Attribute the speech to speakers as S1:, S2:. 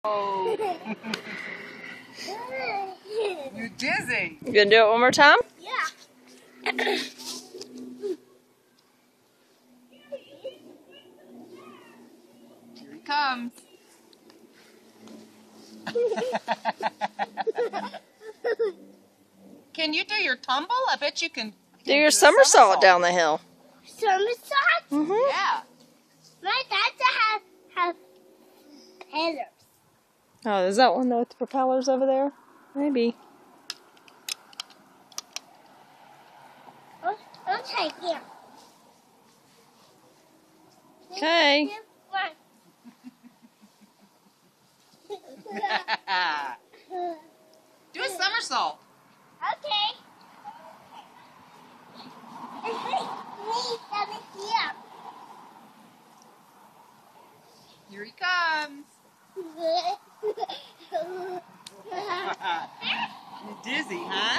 S1: Oh. You're dizzy.
S2: You gonna do it one more time?
S3: Yeah.
S1: Here he comes. Can you do your tumble? I bet you can.
S2: Do your somersault down the hill.
S3: Somersault?
S2: Mm-hmm.
S1: Yeah.
S3: My dad has pillars.
S2: Oh, is that one with the propellers over there? Maybe.
S3: I'll take it.
S2: Okay.
S1: Do a somersault.
S3: Okay.
S1: Here he comes. You're dizzy, huh?